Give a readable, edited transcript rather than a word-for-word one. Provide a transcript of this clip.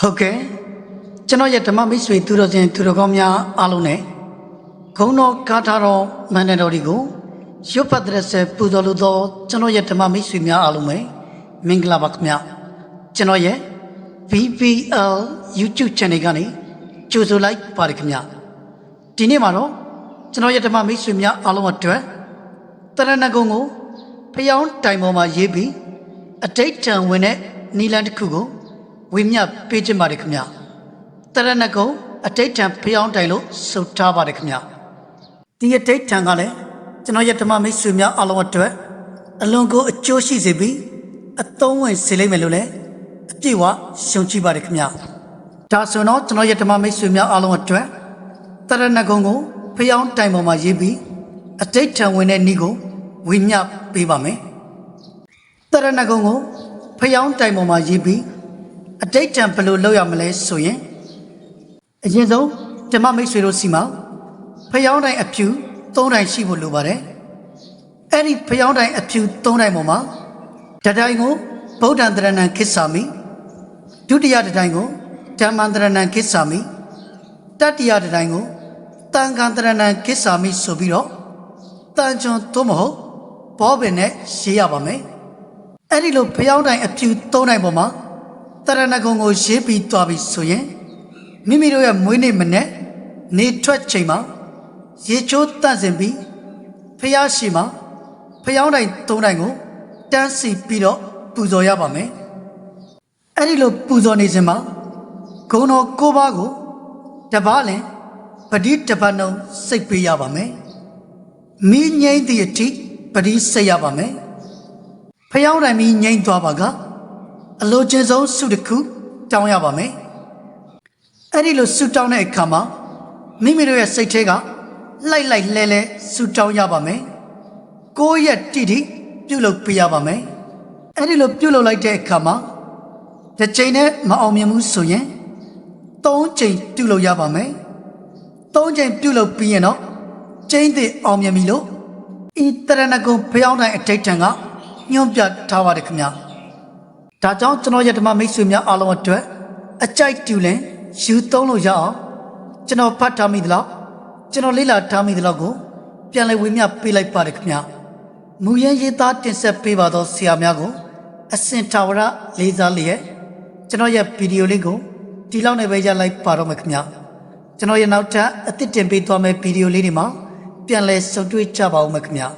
ဟုတ်ကဲ့ကျွန်တော်ရဲ့ဓမ္မမိတ်ဆွေသူတော်စင်သူတော်ကောင်းများအားလုံးနဲ့ဂုဏ်တော်ကားထားတော်မန္တတော်ဒီကိုရွတ်ဖတ်တဲ့ဆက်ပူဇော်လို့သောကျွန်တော်ရဲ့ဓမ္မမိတ်ဆွေများအားလုံးပဲမင်္ဂလာပါခင်ဗျကျွန်တော်ရဲ့ VPL YouTube Channel ကနေကြိုဆိုလိုက်ပါတယ်ခင်ဗျဒီနေ့မှာတော့ကျွန်တော်ရဲ့ဓမ္မမိတ်ဆွေများအားလုံးအတွက်တရဏဂုံကိုဖျောင်းတိုင်ပေါ်မှာရေးပြီးအတိတ်တန်ဝင်တဲ့နီလန်တစ်ခုကိုဝိမြတ်ပေးခြင်းပါတယ်ခင်ဗျတရဏဂုံအတိတ်တန်ဖျောင်းတိုင်လို့ဆုတ်ထားပါတယ်ခင်ဗျဒီအတိတ်တန်ကလည်းကျွန်တော်ရဲ့ဓမ္မမိတ်ဆွေများအားလုံးအတွက်အလွန်ကိုအကျိုးရှိစေပြီးအသုံးဝင်စေလိမ့်မယ်လို့လည်းအပြည့်အဝရှုံကြည်ပါတယ်ခင်ဗျဒါဆိုတော့ကျွန်တော်ရဲ့ဓမ္မမိတ်ဆွေများအားလုံးအတွက်တရဏဂုံကိုဖျောင်းတိုင်ပေါ်မှာရေးပြီးအတိတ်တန်ဝင်တဲ့ဤကိုဝိမြတ်ပေးပါမယ်တရဏဂုံကိုဖျောင်းတိုင်ပေါ်မှာရေးပြီးအတိတ်တန်ဘယ်လိုလုပ်ရမလဲဆိုရင်အရင်ဆုံးဓမ္မမိတ်ဆွေတို့စီမှာဖျောင်းတိုင်အဖြူ3တိုင်ရှိဖို့လိုပါတယ်အဲ့ဒီဖျောင်းတိုင်အဖြူ3တိုင်ပေါ်မှာတတိုင်ကိုဗုဒ္ဓံတရဏံခိစ္ဆာမိဒုတိယတတိုင်ကိုဓမ္မံတရဏံခိစ္ဆာမိတတိယတတိုင်ကိုသံဃံတရဏံခိစ္ဆာမိဆိုပြီးတော့တန်ကျွန်သို့မဟုတ်ဘောပင်နဲ့ရေးရပါမယ်အဲ့ဒီလိုဖျောင်းတိုင်အဖြူ3တိုင်ပေါ်မှာတရဏဂုံကိုရေးပြီးသွားပြီဆိုရင်မိမိတို့ရဲ့မွေးနေ့မနေ့နေထွက်ချိန်မှာရေချိုးတန့်စင်ပြီးဖျားရှိမှာဖျောင်းတိုင်3တိုင်ကိုတန်းစီပြီးတော့ပူဇော်ရပါမယ်အဲ့ဒီလိုပူဇော်နေစဉ်မှာဂုဏ်တော်9ပါးကိုတပါးလင်ပတိတပတ်လုံးစိတ်ပေးရပါမယ်မိငိမ့်သည့်အထိပတိစိတ်ရပါမယ်ဖျောင်းတိုင်မိငိမ့်သွားပါကအလိုချင်ဆုံးဆုတစ်ခုတောင်းရပါမယ်အဲ့ဒီလိုဆုတောင်းတဲ့အခါမှာမိမိတို့ရဲ့စိတ်ထဲကလိုက်လဲဆုတောင်းရပါမယ်9ရက်တိတိပြုလုပ်ပေးရပါမယ်အဲ့ဒီလိုပြုလုပ်လိုက်တဲ့အခါမှာတစ်ချိန်နဲ့မအောင်မြင်ဘူးဆိုရင်3ချိန်ပြုလုပ်ရပါမယ်3ချိန်ပြုလုပ်ပြီးရင်တော့ကျင်းသည့်အောင်မြင်ပြီလို့ဤတရဏဂုံဖျောင်းတိုင်အထိတ်တန်ကညွှန်ပြထားပါတယ်ခင်ဗျာဒါကြောင့်ကျွန်တော်ရဲ့ဓမ္မမိတ်ဆွေများအားလုံးအတွက်အကြိုက်တူလင်ယူသုံးလို့ရအောင်ကျွန်တော်ဖတ်ထားမိသလောက်ကျွန်တော်လေ့လာထားမိသလောက်ကိုပြန်လည်ဝေမျှပေးလိုက်ပါတယ်ခင်ဗျာမူရင်းရေးသားတင်ဆက်ပေးပါသောဆရာများကိုအစင်ထာဝရလေးစားလျက်ကျွန်တော်ရဲ့ဗီဒီယိုလေးကိုဒီလောက်နဲ့ပဲရလိုက်ပါတော့မယ်ခင်ဗျာကျွန်တော်ရဲ့နောက်ထပ်အသစ်တင်ပေးသွားမယ့်ဗီဒီယိုလေးတွေမှာပြန်လည်ဆုံတွေ့ကြပါဦးမယ်ခင်ဗျာ